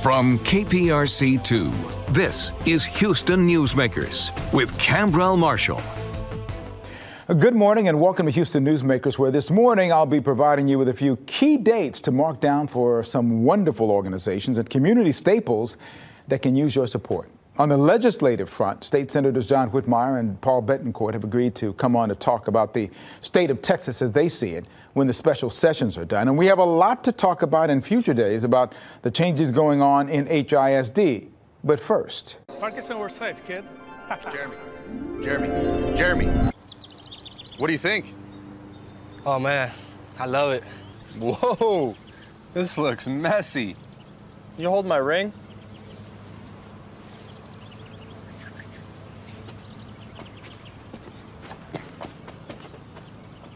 From KPRC2, this is Houston Newsmakers with Khambrel Marshall. Good morning and welcome to Houston Newsmakers, where this morning I'll be providing you with a few key dates to mark down for some wonderful organizations and community staples that can use your support. On the legislative front, State Senators John Whitmire and Paul Bettencourt have agreed to come on to talk about the state of Texas as they see it when the special sessions are done. And we have a lot to talk about in future days about the changes going on in HISD. But first, Parkinson, we're safe, kid. Jeremy, what do you think? Oh man, I love it. Whoa, this looks messy. You hold my ring?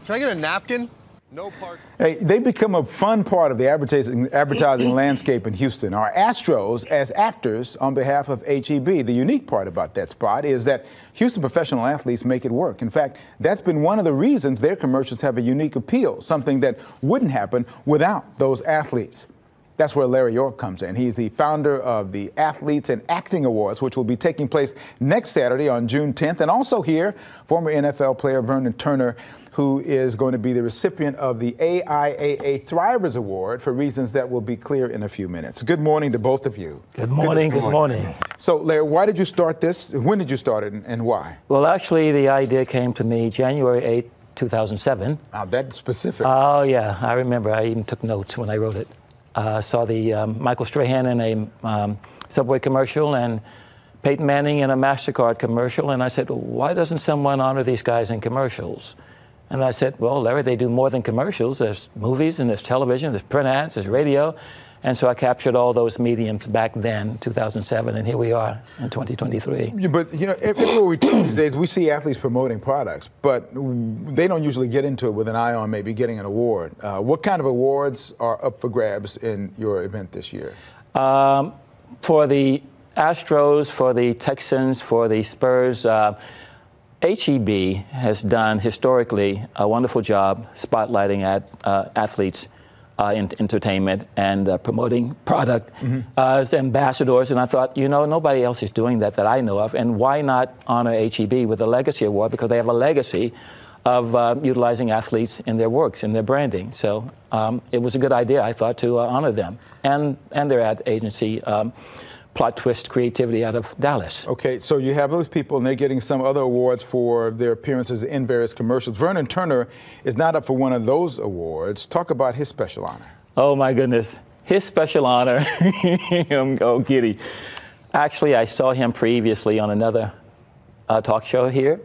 Can I get a napkin? No park. Hey, they become a fun part of the advertising landscape in Houston. Our Astros as actors on behalf of HEB. The unique part about that spot is that Houston professional athletes make it work. In fact, that's been one of the reasons their commercials have a unique appeal, something that wouldn't happen without those athletes. That's where Larry York comes in. He's the founder of the Athletes and Acting Awards, which will be taking place next Saturday on June 10th. And also here, former NFL player Vernon Turner, who is going to be the recipient of the AIAA Thrivers Award for reasons that will be clear in a few minutes. Good morning to both of you. Good morning. Good morning. So, Larry, why did you start this? When did you start it and why? Well, actually, the idea came to me January 8, 2007. Wow, that's specific. Oh, yeah. I remember. I even took notes when I wrote it. Saw the Michael Strahan in a Subway commercial and Peyton Manning in a MasterCard commercial. And I said, well, why doesn't someone honor these guys in commercials? And I said, well, Larry, they do more than commercials. There's movies and there's television, there's print ads, there's radio. And so I captured all those mediums back then, 2007, and here we are in 2023. Yeah, but, you know, everywhere we turn these days, we see athletes promoting products, but they don't usually get into it with an eye on maybe getting an award. What kind of awards are up for grabs in your event this year? For the Astros, for the Texans, for the Spurs, HEB has done historically a wonderful job spotlighting athletes in entertainment and promoting product as ambassadors. And I thought, you know, nobody else is doing that I know of. And why not honor HEB with a legacy award? Because they have a legacy of utilizing athletes in their works, in their branding. So it was a good idea, I thought, to honor them and their ad agency. Plot twist creativity out of Dallas. Okay, so you have those people and they're getting some other awards for their appearances in various commercials. Vernon Turner is not up for one of those awards. Talk about his special honor. Oh my goodness, his special honor. Oh, giddy. Actually, I saw him previously on another talk show here.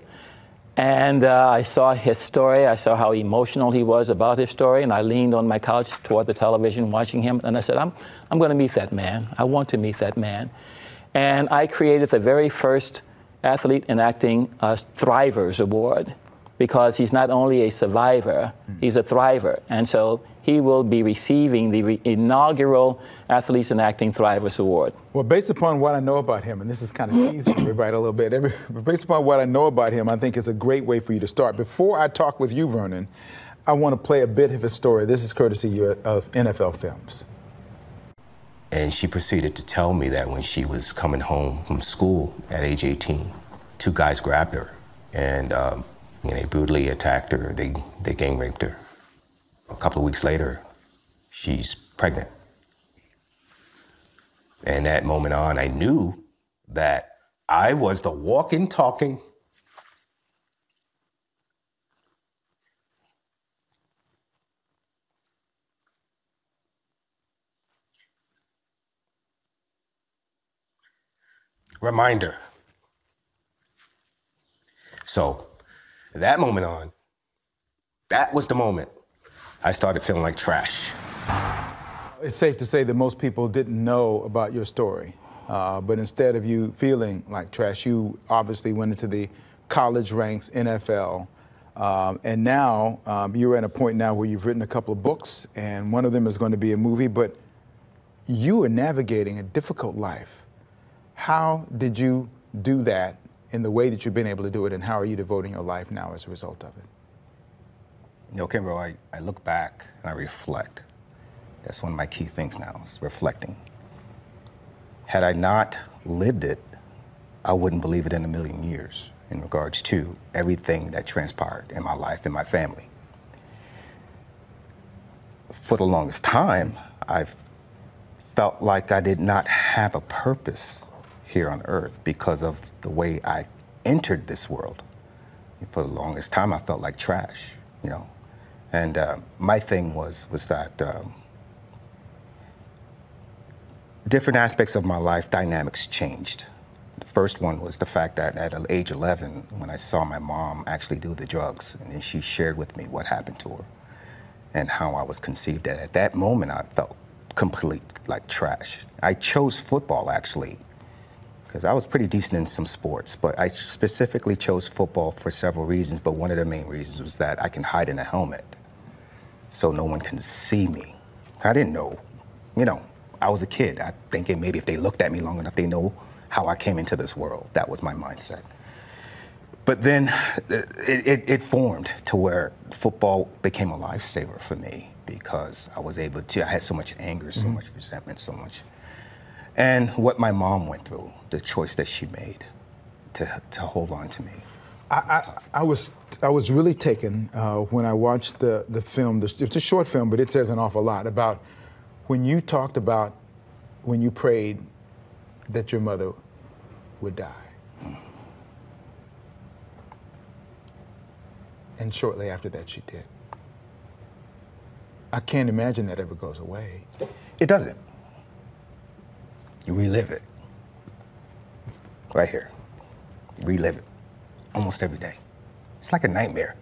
And I saw his story. I saw how emotional he was about his story. And I leaned on my couch toward the television watching him. And I said, I'm going to meet that man. I want to meet that man. And I created the very first Athlete in Acting Thrivers Award, because he's not only a survivor, he's a thriver. And so he will be receiving the inaugural Athletes in Acting Thrivers Award. Well, based upon what I know about him, and this is kind of teasing everybody a little bit, based upon what I know about him, I think it's a great way for you to start. Before I talk with you, Vernon, I want to play a bit of his story. This is courtesy of NFL Films. And she proceeded to tell me that when she was coming home from school at age 18, two guys grabbed her and they brutally attacked her. They gang raped her. A couple of weeks later, she's pregnant. And that moment on, I knew that I was the walking, talking reminder. So, that moment on, that was the moment I started feeling like trash. It's safe to say that most people didn't know about your story, but instead of you feeling like trash, you obviously went into the college ranks, NFL, and now you're at a point now where you've written a couple of books, and one of them is going to be a movie, but you are navigating a difficult life. How did you do that in the way that you've been able to do it, and how are you devoting your life now as a result of it? You know, Khambrel, I look back and I reflect. That's one of my key things now, is reflecting. Had I not lived it, I wouldn't believe it in a million years in regards to everything that transpired in my life and my family. For the longest time, I've felt like I did not have a purpose here on earth because of the way I entered this world. For the longest time, I felt like trash, you know. And my thing was that different aspects of my life dynamics changed. The first one was the fact that at age 11, when I saw my mom actually do the drugs, and then she shared with me what happened to her and how I was conceived. At that moment, I felt complete like trash. I chose football, actually, because I was pretty decent in some sports, but I specifically chose football for several reasons, but one of the main reasons was that I can hide in a helmet so no one can see me. I didn't know, you know, I was a kid. I thinking maybe if they looked at me long enough, they know how I came into this world. That was my mindset. But then it formed to where football became a lifesaver for me because I was able to, I had so much anger, so much resentment, so much. And what my mom went through, the choice that she made to hold on to me. I was really taken when I watched the film. It's a short film, but it says an awful lot about when you talked about when you prayed that your mother would die. And shortly after that, she did. I can't imagine that ever goes away. It doesn't. You relive it. Right here. Relive it. Almost every day. It's like a nightmare.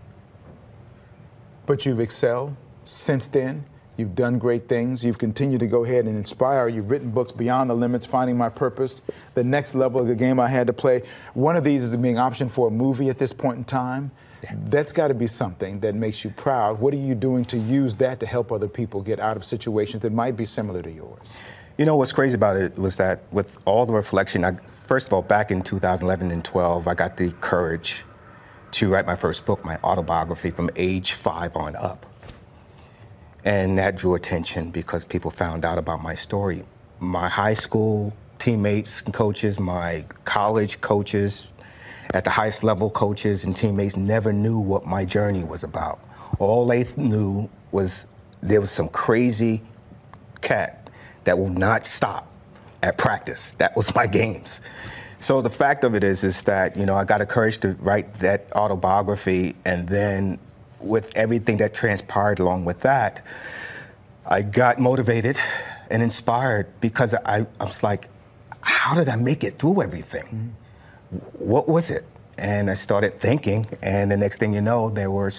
But you've excelled since then. You've done great things. You've continued to go ahead and inspire. You've written books, Beyond the Limits, Finding My Purpose, The Next Level of the Game I Had to Play. One of these is being optioned for a movie at this point in time. Yeah. That's got to be something that makes you proud. What are you doing to use that to help other people get out of situations that might be similar to yours? You know, what's crazy about it was that with all the reflection, first of all, back in 2011 and 12, I got the courage to write my first book, my autobiography, from age 5 on up. And that drew attention because people found out about my story. My high school teammates and coaches, my college coaches, at the highest level coaches and teammates never knew what my journey was about. All they knew was there was some crazy cat that will not stop at practice. That was my games. So the fact of it is that, you know, I got the courage to write that autobiography, and then with everything that transpired along with that, I got motivated and inspired because I was like, how did I make it through everything? What was it? And I started thinking, and the next thing you know, there were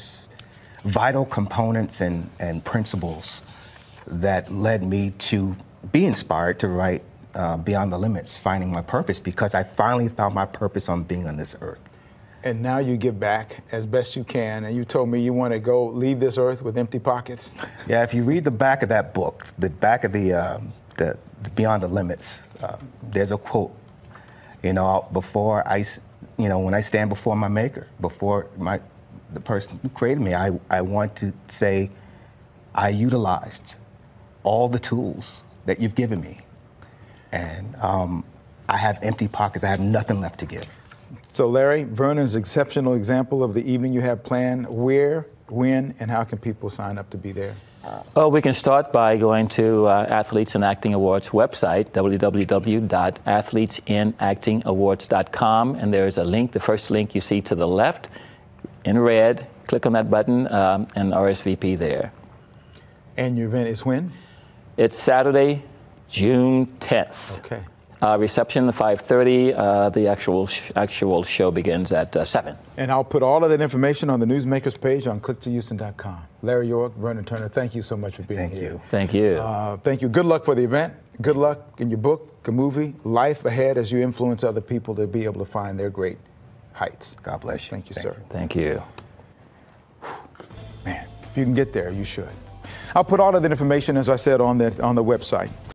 vital components and principles that led me to be inspired to write Beyond the Limits, Finding My Purpose, because I finally found my purpose on being on this earth. And now you give back as best you can, and you told me you want to go leave this earth with empty pockets. Yeah, if you read the back of that book, the back of the Beyond the Limits, there's a quote. You know, when I stand before my Maker, before the person who created me, I want to say, I utilized all the tools that you've given me, and I have empty pockets. I have nothing left to give. So, Larry, Vernon's an exceptional example of the evening you have planned. Where, when, and how can people sign up to be there? Well, we can start by going to Athletes in Acting Awards website, www.athletesinactingawards.com, and there is a link, the first link you see to the left, in red. Click on that button and RSVP there. And your event is when? It's Saturday, June 10th. Okay. Reception at 5:30. The actual show begins at 7. And I'll put all of that information on the Newsmakers page on clicktohouston.com. Larry York, Vernon Turner, thank you so much for being here. Thank you. Thank you. Good luck for the event. Good luck in your book, the movie, life ahead as you influence other people to be able to find their great heights. God bless you. Thank you, sir. Thank you. Man, if you can get there, you should. I'll put all of that information, as I said, on the website.